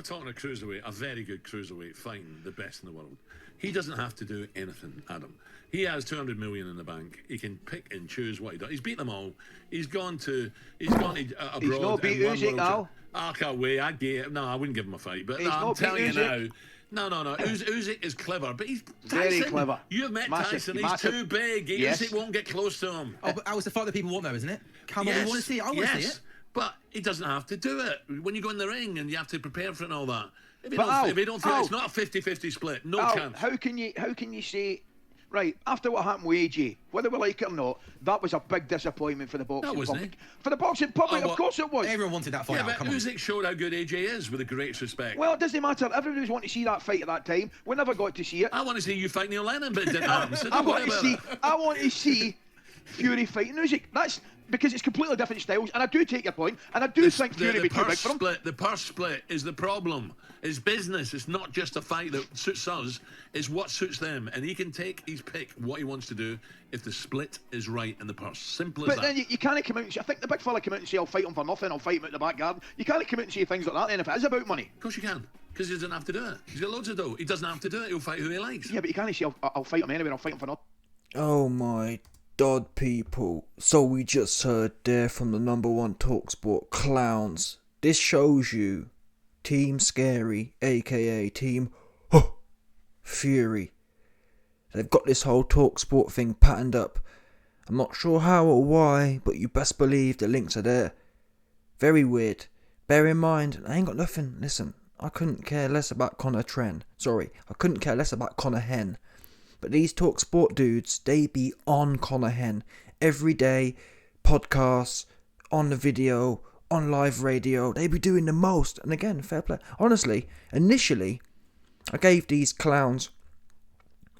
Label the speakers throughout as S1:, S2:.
S1: talking a cruiserweight, a very good cruiserweight, fighting the best in the world. He doesn't have to do anything, Adam. He has 200 million in the bank. He can pick and choose what he does. He's beat them all. He's gone to abroad.
S2: He's not beat USYK now.
S1: I can't wait. I get it. No, I wouldn't give him a fight. But
S2: he's
S1: I'm telling you
S2: USYK.
S1: now. No. USYK is clever, but he's Tyson.
S2: Very clever.
S1: You've met
S2: Massive,
S1: Tyson.
S2: massive.
S1: He's too big.
S2: Yes.
S1: USYK won't get close to him.
S3: Oh, but that was the fight that people want, though, isn't it? Come on, we want to see it. I want to see it.
S1: But he doesn't have to do it. When you go in the ring and you have to prepare for it and all that. If you don't feel it's not a 50-50 split, no chance.
S2: How can you say, right, after what happened with AJ, whether we like it or not, that was a big disappointment for the boxing public. For the boxing public, of course it was.
S3: Everyone wanted that fight.
S1: Yeah, but USYK showed how good AJ is, with the greatest respect.
S2: Well, it doesn't matter. Everybody was wanting to see that fight at that time. We never got to see it.
S1: I want to see you fight Neil Lennon, but it didn't happen. So
S2: I want to see Fury fighting USYK. That's because it's completely different styles, and I do take your point, and I do think Fury would be too big for him.
S1: The purse split is the problem. It's business. It's not just a fight that suits us. It's what suits them, and he can take his pick what he wants to do if the split is right in the purse. Simple as that.
S2: But then you can't come out and say, I think the big fella come out and say, I'll fight him for nothing, I'll fight him out the back garden. You can't come out and say things like that then if it is about money.
S1: Of course you can, because he doesn't have to do it. He's got loads of dough. He doesn't have to do it. He'll fight who he likes.
S2: Yeah, but you can't say, I'll fight him anyway, I'll fight him for nothing.
S4: Oh my God, people. So we just heard there from the #1 TalkSport clowns. This shows you Team Scary, aka Team Fury. They've got this whole TalkSport thing patterned up. I'm not sure how or why, but you best believe the links are there. Very weird. Bear in mind, I ain't got nothing. Listen, I couldn't care less about Conor Tren. Sorry, I couldn't care less about Conor Hen. But these TalkSport dudes, they be on Conor Hen every day, podcasts, on the video, on live radio. They be doing the most. And again, fair play. Honestly, initially, I gave these clowns,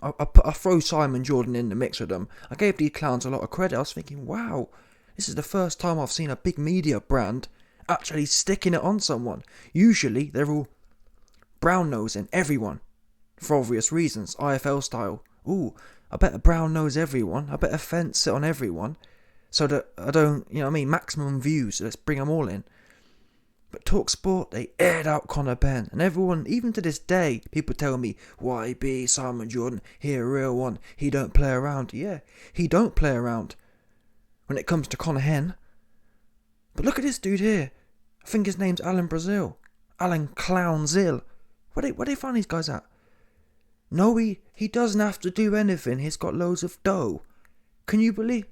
S4: I throw Simon Jordan in the mix with them. I gave these clowns a lot of credit. I was thinking, wow, this is the first time I've seen a big media brand actually sticking it on someone. Usually, they're all brown-nosing everyone. For obvious reasons, IFL style. Ooh, I better brown nose everyone. I better fence it on everyone. So that I don't, maximum views. Let's bring them all in. But TalkSport, they aired out Conor Benn. And everyone, even to this day, people tell me, YB, Simon Jordan, he a real one. He don't play around. Yeah, he don't play around when it comes to Conor Hen. But look at this dude here. I think his name's Alan Brazil. Alan Clownzil. Where they find these guys at? No, he doesn't have to do anything. He's got loads of dough. Can you believe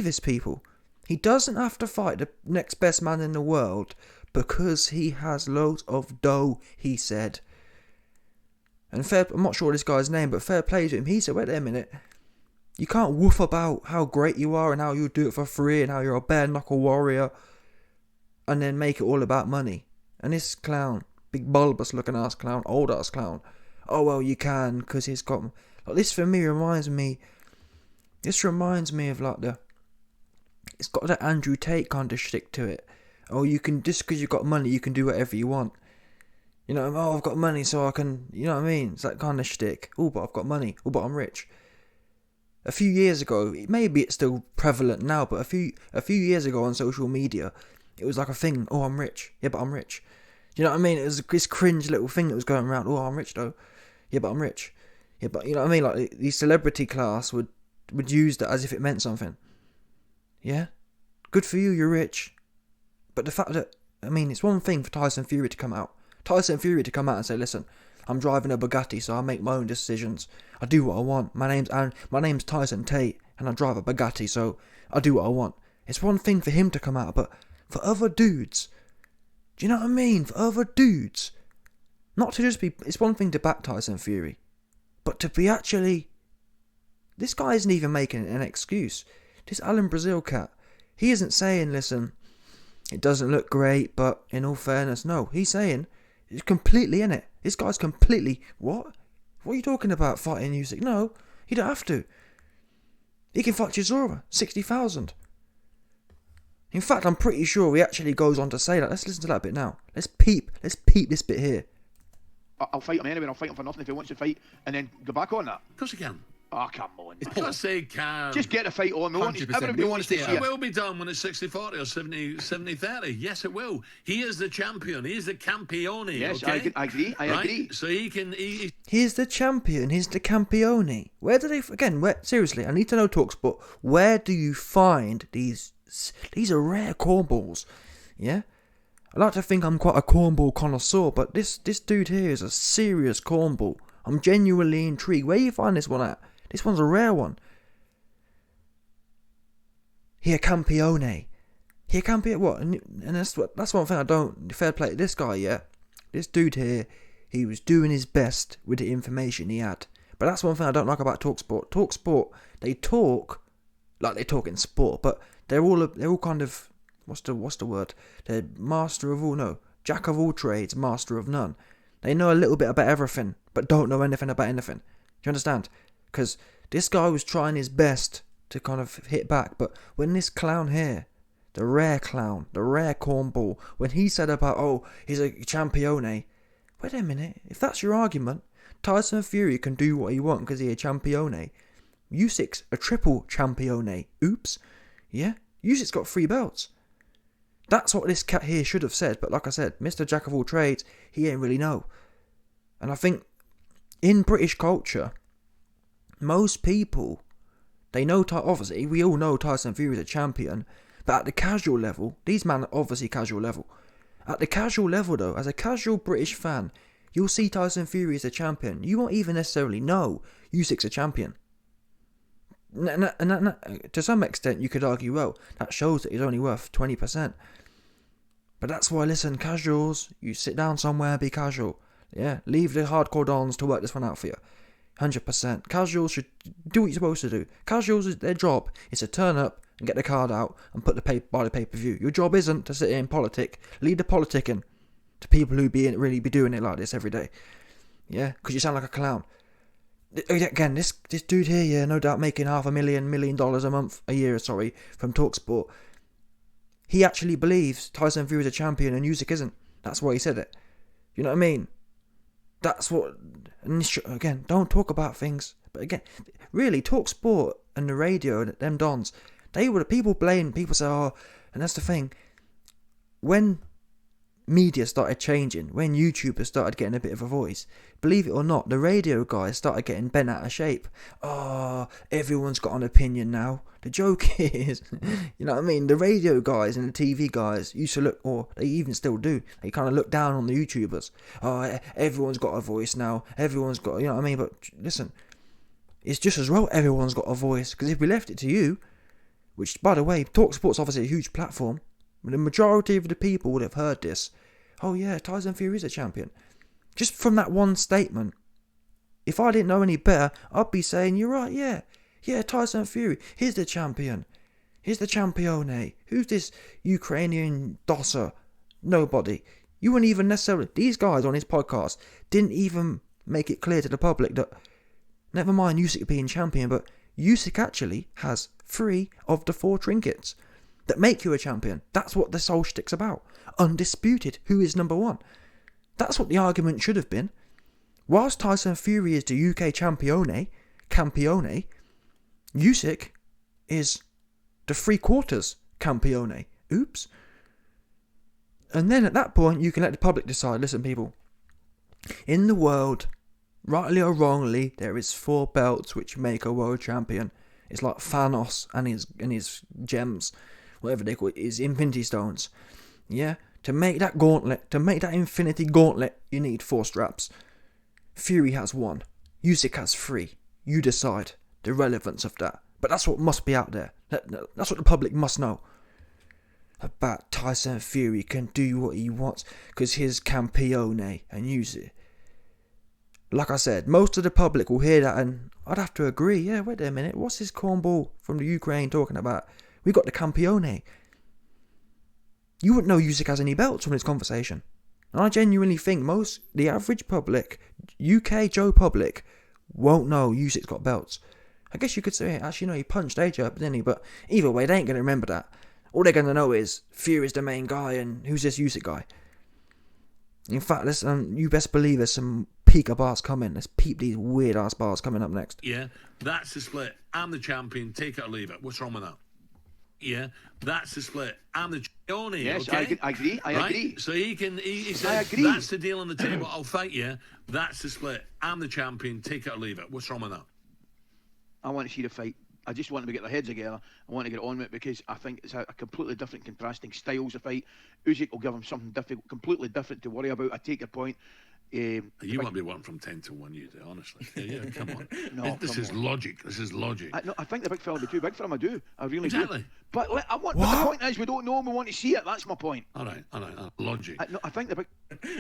S4: this, people? He doesn't have to fight the next best man in the world because he has loads of dough, he said. And I'm not sure this guy's name, but fair play to him. He said, wait a minute. You can't woof about how great you are and how you'll do it for free and how you're a bare knuckle warrior and then make it all about money. And this clown, big bulbous looking ass clown, old ass clown. Oh well, you can because he's got. Like, this for me reminds me. This reminds me of like the. It's got that Andrew Tate kind of shtick to it. Oh, you can just because you've got money, you can do whatever you want. Oh, I've got money, so I can. You know what I mean? It's that kind of shtick. Oh, but I've got money. Oh, but I'm rich. A few years ago, maybe it's still prevalent now, but a few years ago on social media, it was like a thing. Oh, I'm rich. Yeah, but I'm rich. You know what I mean? It was this cringe little thing that was going around. Oh, I'm rich though. Yeah, but I'm rich. Yeah, but you know what I mean? Like the celebrity class would use that as if it meant something. Yeah? Good for you, you're rich. But the fact that, it's one thing for Tyson Fury to come out. And say, listen, I'm driving a Bugatti, so I make my own decisions. I do what I want. My name's Tyson Tate, and I drive a Bugatti, so I do what I want. It's one thing for him to come out, but for other dudes, do you know what I mean? For other dudes, not to just be. It's one thing to back Tyson Fury, but to be actually. This guy isn't even making an excuse. This Alan Brazil cat, he isn't saying, listen, it doesn't look great, but in all fairness, no. He's saying, he's completely in it. This guy's completely, what? What are you talking about, fighting USYK? No, he don't have to. He can fight Chisora, 60,000. In fact, I'm pretty sure he actually goes on to say that. Let's listen to that bit now. Let's peep this bit here.
S2: I'll fight him anyway, I'll fight him for nothing if he wants to fight, and then go back on that.
S1: Of course he can.
S2: Oh, come on.
S1: I say Cam.
S2: Just get a fight on.
S3: 100%.
S2: Everybody
S3: We
S2: wants to see
S1: It
S2: it.
S1: will be done when it's 60-40 or 70-30. Yes, it will. He is the champion. He is the campione.
S2: Yes,
S1: okay?
S2: I agree. I agree.
S1: So he can...
S4: He's the champion. He's the campione. Where do they... Again, seriously, I need to know, TalkSport. Where do you find these... These are rare cornballs. Yeah? I like to think I'm quite a cornball connoisseur, but this dude here is a serious cornball. I'm genuinely intrigued. Where do you find this one at? This one's a rare one. Here, campione. Here, campione. What? And that's one thing I don't... Fair play to this guy, yeah? This dude here, he was doing his best with the information he had. But that's one thing I don't like about TalkSport. TalkSport, they talk like they talk in sport, but they're all kind of... What's the word? They're master of all... No. Jack of all trades, master of none. They know a little bit about everything, but don't know anything about anything. Do you understand? Because this guy was trying his best to kind of hit back, but when this clown here, the rare clown, the rare cornball, when he said about, oh, he's a champione, wait a minute, if that's your argument, Tyson Fury can do what he wants because he's a champione. USYK's a triple champione. Oops. Yeah? USYK's got 3 belts. That's what this cat here should have said, but like I said, Mr. Jack of all trades, he ain't really know. And I think in British culture, most people, they know, obviously, we all know Tyson Fury is a champion, but at the casual level, these men are obviously casual level. At the casual level though, as a casual British fan, you'll see Tyson Fury as a champion. You won't even necessarily know USYK's a champion. And to some extent, you could argue, well, that shows that he's only worth 20%. But that's why, listen, casuals, you sit down somewhere, be casual. Yeah, leave the hardcore dons to work this one out for you. 100%. Casuals should do what you're supposed to do. Casuals, their job is to turn up and get the card out and buy the pay-per-view. Your job isn't to sit here and politic. Lead the politicking to people who really be doing it like this every day. Yeah, because you sound like a clown. Again, this dude here, yeah, no doubt making $500,000 million a year, from TalkSport. He actually believes Tyson Fury is a champion and USYK isn't. That's why he said it. You know what I mean? That's what... And again, don't talk about things. But again, really, TalkSport and the radio and them dons, people say, oh... And that's the thing. When media started changing, when YouTubers started getting a bit of a voice, believe it or not, the radio guys started getting bent out of shape. Oh, everyone's got an opinion now. The joke is, you know what I mean, the radio guys and the TV guys used to look, or they even still do, they kind of look down on the YouTubers. Oh, everyone's got a voice now, everyone's got, you know what I mean, but listen, it's just as well everyone's got a voice, because if we left it to you, which, by the way, TalkSport's obviously a huge platform, the majority of the people would have heard this. Oh yeah, Tyson Fury is a champion. Just from that one statement. If I didn't know any better, I'd be saying, you're right, yeah. Yeah, Tyson Fury, he's the champion. He's the champione. Who's this Ukrainian dosser? Nobody. You wouldn't even necessarily... These guys on his podcast didn't even make it clear to the public that... Never mind USYK being champion, but USYK actually has 3 of the 4 trinkets that make you a champion. That's what this whole shtick's about. Undisputed. Who is number 1? That's what the argument should have been. Whilst Tyson Fury is the UK campione, USYK is the 3/4 campione. Oops. And then at that point, you can let the public decide. Listen, people. In the world, rightly or wrongly, there is 4 belts which make a world champion. It's like Thanos and his gems, whatever they call it, his Infinity Stones. Yeah? To make that gauntlet, to make that Infinity Gauntlet, you need 4 straps. Fury has 1. USYK has 3. You decide the relevance of that. But that's what must be out there. That's what the public must know. About Tyson Fury can do what he wants because he's campione and use it. Like I said, most of the public will hear that and I'd have to agree. Yeah, wait a minute. What's this cornball from the Ukraine talking about? We got the campione. You wouldn't know USYK has any belts from this conversation. And I genuinely think the average public, UK Joe public, won't know USYK's got belts. I guess you could say, actually, no, he punched AJ up, didn't he? But either way, they ain't going to remember that. All they're going to know is Fury's the main guy and who's this USYK guy. In fact, you best believe there's some peak of bars coming. Let's peep these weird ass bars coming up next.
S1: Yeah, that's the split. I'm the champion. Take it or leave it. What's wrong with that? Yeah, that's the split. I'm the champion.
S2: Yes,
S1: okay?
S2: I agree. I agree.
S1: So he said,
S2: I agree.
S1: that's the deal on the table. I'll fight you. That's the split. I'm the champion. Take it or leave it. What's wrong with that?
S2: I want to see the fight. I just want them to get their heads together. I want to get on with it because I think it's a completely different, contrasting styles of fight. USYK will give them something different, completely different to worry about. I take your point.
S1: You won't be one from 10 to 1, you do, honestly. Yeah, come on.
S2: No,
S1: this is logic. This is logic.
S2: I think the big fella will be too big for him. I do. I really
S1: exactly.
S2: do. But but the point is, we don't know and we want to see it. That's my point.
S1: All right. Logic.
S2: I think the big.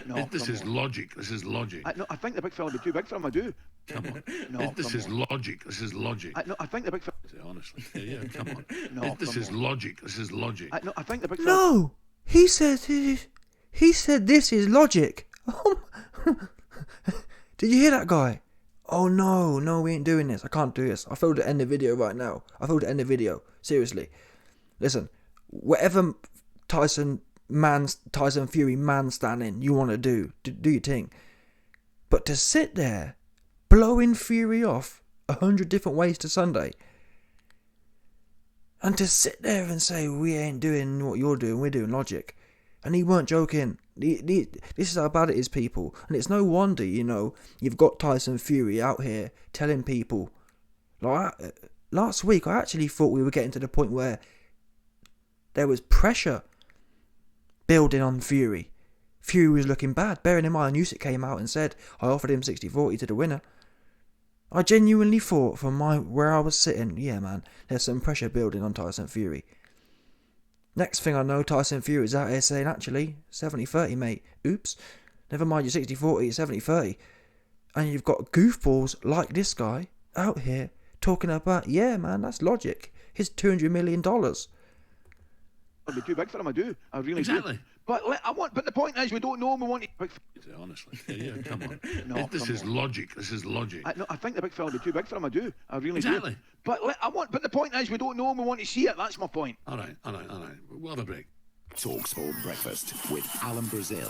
S2: No,
S1: this is logic. This is logic.
S2: I think the big fella will be too big for him. I do.
S1: Come on. This is logic. This is logic.
S2: I think the big fella.
S1: Honestly. Yeah, come on.
S2: No,
S1: this is logic. This is logic.
S2: I think the big fella.
S4: No, he said this is logic. Did you hear that guy? Oh no, we ain't doing this. I can't do this. I feel to end the video right now. Seriously. Listen, whatever Tyson Fury man standing you want to do your thing. But to sit there blowing Fury off 100 different ways to Sunday, and to sit there and say we ain't doing what you're doing, we're doing logic, and he weren't joking. This is how bad it is, people, and it's no wonder, you've got Tyson Fury out here telling people. Like last week, I actually thought we were getting to the point where there was pressure building on Fury. Fury was looking bad. Bearing in mind, USYK came out and said I offered him 60-40 to the winner. I genuinely thought from where I was sitting, yeah, man, there's some pressure building on Tyson Fury. Next thing I know, Tyson Fury is out here saying, actually, 70-30, mate. Oops. Never mind your 60-40, 70-30. And you've got goofballs like this guy out here talking about, yeah, man, that's logic. Here's $200 million.
S2: It'll be too big for him, I do. I really
S1: exactly.
S2: do. But the point is, we don't know and we want to.
S1: Honestly. Yeah, come on.
S2: This
S1: is logic. This is logic.
S2: I think the big fella will be too big for him, I do. I really
S1: exactly.
S2: do. But the point is, we don't know and we want to see it. That's my point.
S1: All right. We'll have a break.
S5: TalkSport Breakfast with Alan Brazil.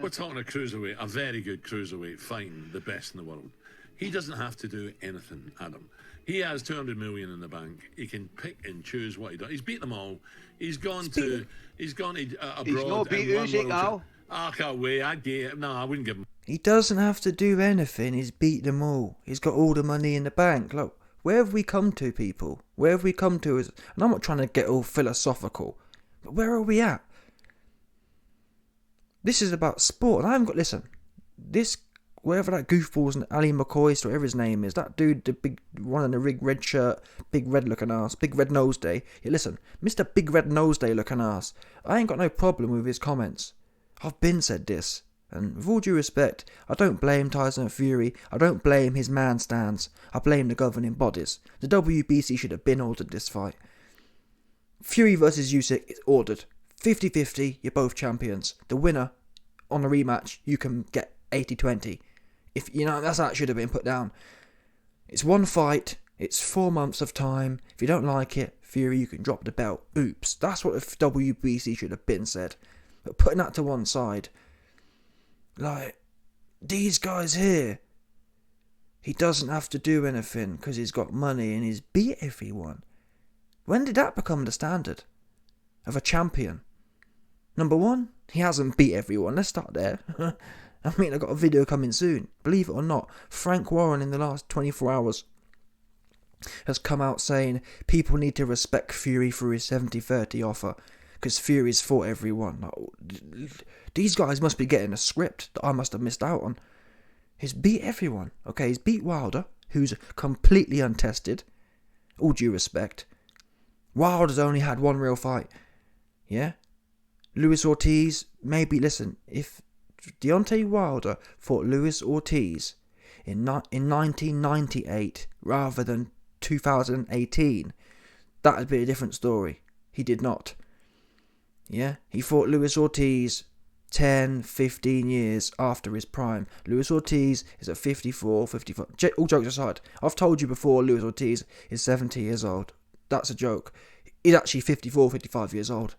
S1: We're talking a cruiserweight, a very good cruiserweight, fighting the best in the world. He doesn't have to do anything, Adam. He has 200 million in the bank. He can pick and choose what he does. He's beat them all. He's gone abroad.
S2: He's not beat USYK now.
S1: I can't wait. I'd get him. No, I wouldn't give him.
S4: He doesn't have to do anything. He's beat them all. He's got all the money in the bank. Look, where have we come to, people? Where have we come to? And I'm not trying to get all philosophical, but where are we at? This is about sport. And I haven't got, listen, this, wherever that goofball's Ali McCoy, whatever his name is, that dude, the big one in the big red shirt, big red looking ass, big red nose day. Yeah, listen, Mr. Big Red Nose Day looking ass, I ain't got no problem with his comments. I've been said this. And with all due respect, I don't blame Tyson Fury, I don't blame his man stands, I blame the governing bodies. The WBC should have been ordered this fight. Fury versus USYK is ordered. 50-50, you're both champions. The winner, on a rematch, you can get 80-20. If that's how it should have been put down. It's one fight, it's 4 months of time. If you don't like it, Fury, you can drop the belt. Oops, that's what the WBC should have been said. But putting that to one side, like, these guys here, he doesn't have to do anything because he's got money and he's beat everyone. When did that become the standard of a champion? Number one, he hasn't beat everyone. Let's start there. I mean, I've got a video coming soon. Believe it or not, Frank Warren in the last 24 hours has come out saying people need to respect Fury for his 70-30 offer because Fury's fought everyone. These guys must be getting a script that I must have missed out on. He's beat everyone. Okay, he's beat Wilder, who's completely untested. All due respect. Wilder's only had one real fight. Yeah? Luis Ortiz, maybe, listen, if Deontay Wilder fought Luis Ortiz in 1998 rather than 2018, that would be a different story. He did not. Yeah? He fought Luis Ortiz 10, 15 years after his prime. Luis Ortiz is at 54, 55. All jokes aside, I've told you before Luis Ortiz is 70 years old. That's a joke. He's actually 54, 55 years old.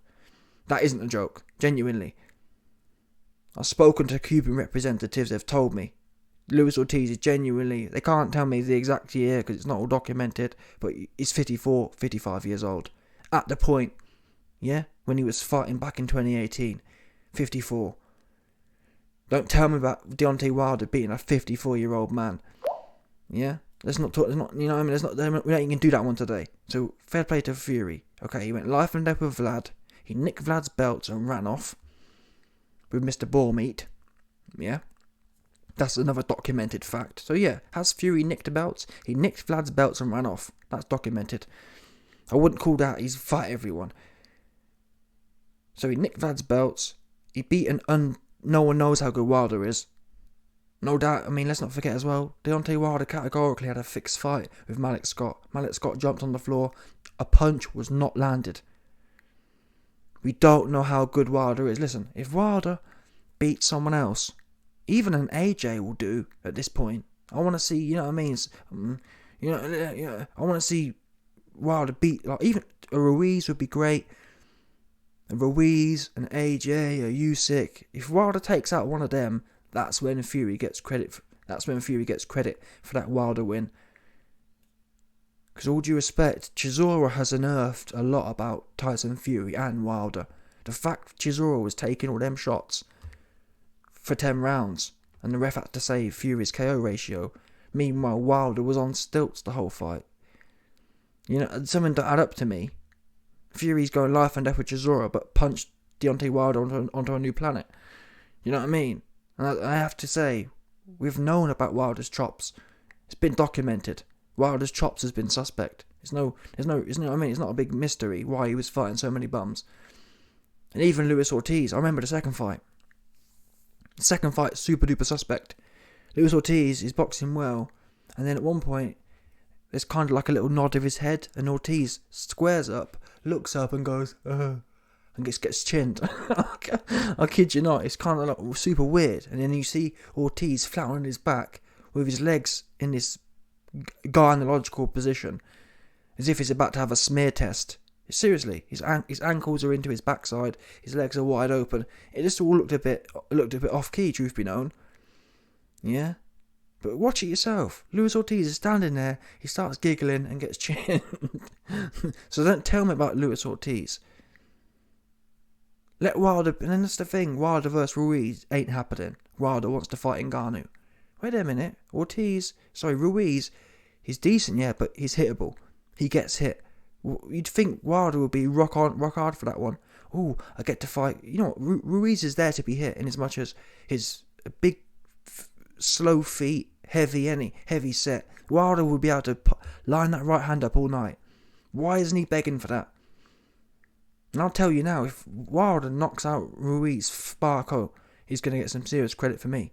S4: That isn't a joke. Genuinely. I've spoken to Cuban representatives. They've told me. Luis Ortiz is genuinely, they can't tell me the exact year because it's not all documented, but he's 54, 55 years old. At the point, yeah, when he was fighting back in 2018. 54. Don't tell me about Deontay Wilder beating a 54-year-old man. Yeah? Let's not talk, you know what I mean? We're not even going to do that one today. So, fair play to Fury. Okay, he went life and death with Vlad. He nicked Vlad's belts and ran off with Mr. Ball Meat. Yeah? That's another documented fact. So yeah, has Fury nicked belts? He nicked Vlad's belts and ran off. That's documented. I wouldn't call that he's fight everyone. So he nicked Vlad's belts. He beat no one knows how good Wilder is. No doubt, I mean, let's not forget as well, Deontay Wilder categorically had a fixed fight with Malik Scott. Malik Scott jumped on the floor. A punch was not landed. We don't know how good Wilder is. Listen, if Wilder beats someone else, even an AJ will do at this point. I want to see, you know what I mean? I want to see Wilder beat, like, even a Ruiz would be great. A Ruiz, an AJ, a USYK. If Wilder takes out one of them, that's when Fury gets credit. That's when Fury gets credit for that Wilder win. Because all due respect, Chisora has unearthed a lot about Tyson Fury and Wilder. The fact Chisora was taking all them shots for 10 rounds, and the ref had to save Fury's KO ratio. Meanwhile, Wilder was on stilts the whole fight. You know, something to add up to me. Fury's going life and death with Chisora, but punched Deontay Wilder onto a new planet. You know what I mean? And I have to say, we've known about Wilder's chops. It's been documented. Wilder's chops has been suspect. There's no, I mean, it's not a big mystery why he was fighting so many bums. And even Luis Ortiz, I remember the second fight. The second fight, super duper suspect. Luis Ortiz is boxing well, and then at one point, there's kind of like a little nod of his head, and Ortiz squares up, looks up, and goes, and gets chinned. I kid you not, it's kind of like super weird. And then you see Ortiz flat on his back, with his legs in this gynecological position, as if he's about to have a smear test. Seriously, his ankles are into his backside, his legs are wide open. It just all looked a bit off key, truth be known. Yeah, but watch it yourself. Luis Ortiz is standing there. He starts giggling and gets chinned. So don't tell me about Luis Ortiz. Let Wilder, and then that's the thing. Wilder versus Ruiz ain't happening. Wilder wants to fight Ngannou. Wait a minute, Ruiz, he's decent, yeah, but he's hittable. He gets hit. You'd think Wilder would be rock hard for that one. Oh, I get to fight. You know what? Ruiz is there to be hit, in as much as his big, slow feet, heavy set. Wilder would be able to line that right hand up all night. Why isn't he begging for that? And I'll tell you now, if Wilder knocks out Ruiz Sparko, he's going to get some serious credit for me.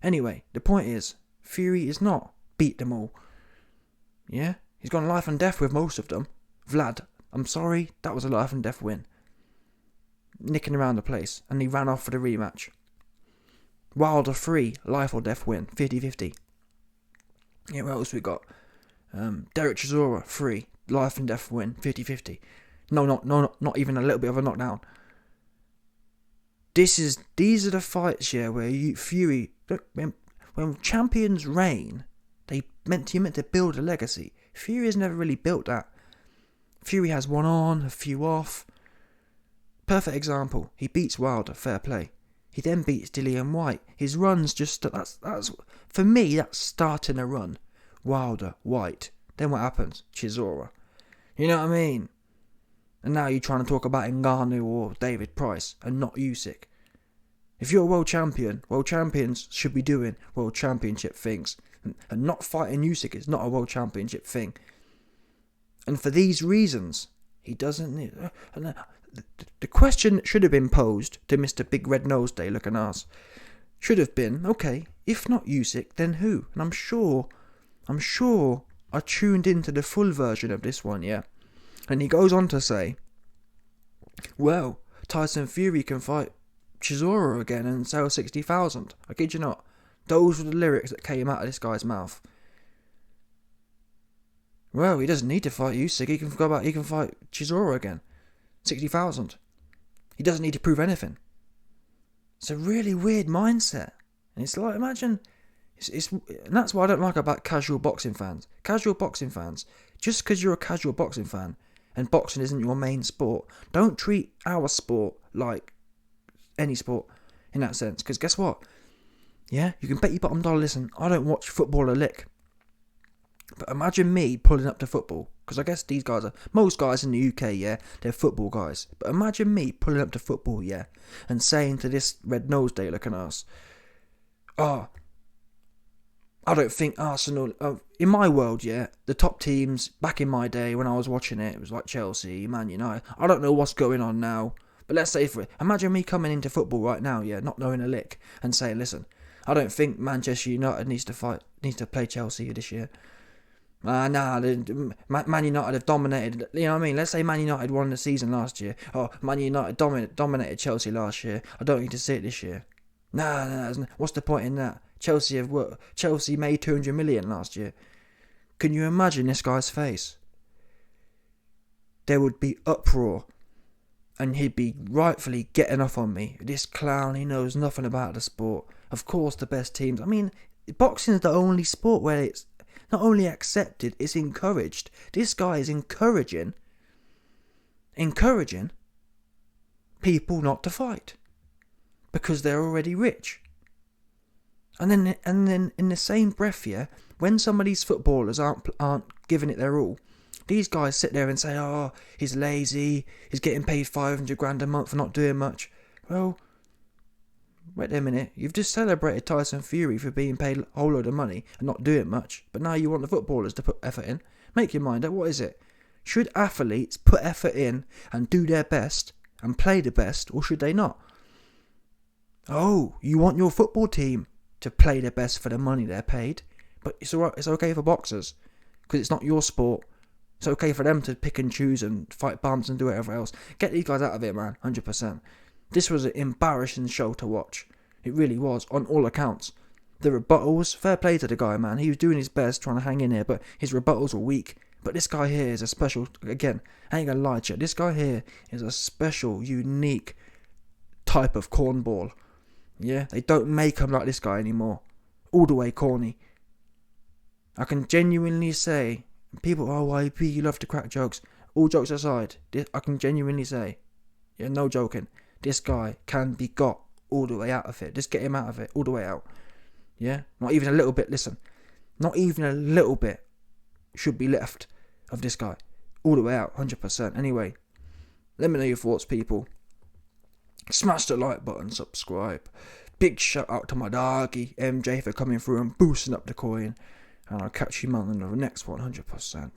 S4: Anyway, the point is, Fury is not beat them all. Yeah? He's gone life and death with most of them. Vlad, I'm sorry, that was a life and death win. Nicking around the place, and he ran off for the rematch. Wilder 3, life or death win, 50-50. Yeah, what else we got? Derek Chisora 3, life and death win, 50-50. No, not even a little bit of a knockdown. These are the fights, yeah, where Fury, when champions reign, you're meant to build a legacy. Fury has never really built that. Fury has one on, a few off. Perfect example. He beats Wilder, fair play. He then beats Dillian White. His run's just, that's for me, that's starting a run. Wilder, White. Then what happens? Chisora. You know what I mean? And now you're trying to talk about Ngannou or David Price and not USYK. If you're a world champion, world champions should be doing world championship things. And not fighting USYK is not a world championship thing. And for these reasons, he doesn't need... The question that should have been posed to Mr. Big Red Nose Day looking ass should have been, okay, if not USYK, then who? And I'm sure I tuned into the full version of this one, yeah? And he goes on to say, well, Tyson Fury can fight Chisora again and sell 60,000. I kid you not. Those were the lyrics that came out of this guy's mouth. Well, he doesn't need to fight USYK. He can fight Chisora again. 60,000. He doesn't need to prove anything. It's a really weird mindset. And it's like, imagine And that's what I don't like about casual boxing fans. Casual boxing fans, just because you're a casual boxing fan and boxing isn't your main sport, don't treat our sport like any sport in that sense. Because guess what? Yeah, you can bet your bottom dollar. Listen, I don't watch football a lick. But imagine me pulling up to football. Because I guess these guys are, most guys in the UK, yeah, they're football guys. But imagine me pulling up to football, yeah, and saying to this red-nosed day looking ass, oh, I don't think Arsenal, in my world, yeah, the top teams, back in my day when I was watching it, it was like Chelsea, Man United. I don't know what's going on now. But let's say imagine me coming into football right now, yeah, not knowing a lick, and saying, listen, I don't think Manchester United needs to play Chelsea this year. Man United have dominated. You know what I mean? Let's say Man United won the season last year. Oh, Man United dominated Chelsea last year. I don't need to see it this year. Nah. What's the point in that? Chelsea made 200 million last year. Can you imagine this guy's face? There would be uproar. And he'd be rightfully getting off on me. This clown, he knows nothing about the sport. Of course, the best teams. I mean, boxing is the only sport where it's not only accepted, it's encouraged. This guy is encouraging people not to fight because they're already rich. And then in the same breath, yeah, when some of these footballers aren't giving it their all, these guys sit there and say, oh, he's lazy, he's getting paid 500 grand a month for not doing much. Well, wait a minute, you've just celebrated Tyson Fury for being paid a whole load of money and not doing much, but now you want the footballers to put effort in. Make your mind up, what is it? Should athletes put effort in and do their best and play the best, or should they not? Oh, you want your football team to play their best for the money they're paid, but it's alright, it's okay for boxers, because it's not your sport. It's okay for them to pick and choose and fight bumps and do whatever else. Get these guys out of here, man, 100%. This was an embarrassing show to watch. It really was, on all accounts. The rebuttals, fair play to the guy, man. He was doing his best trying to hang in here, but his rebuttals were weak. But this guy here is a special, again, I ain't gonna lie to you, this guy here is a special, unique type of cornball. Yeah, they don't make them like this guy anymore. All the way corny. I can genuinely say, people, oh, YP, you love to crack jokes. All jokes aside, I can genuinely say, yeah, no joking, this guy can be got all the way out of it. Just get him out of it, all the way out. Yeah? Not even a little bit, listen. Not even a little bit should be left of this guy. All the way out, 100%. Anyway, let me know your thoughts, people. Smash the like button, subscribe. Big shout out to my doggy, MJ, for coming through and boosting up the coin. And I'll catch you man on the next one, 100%.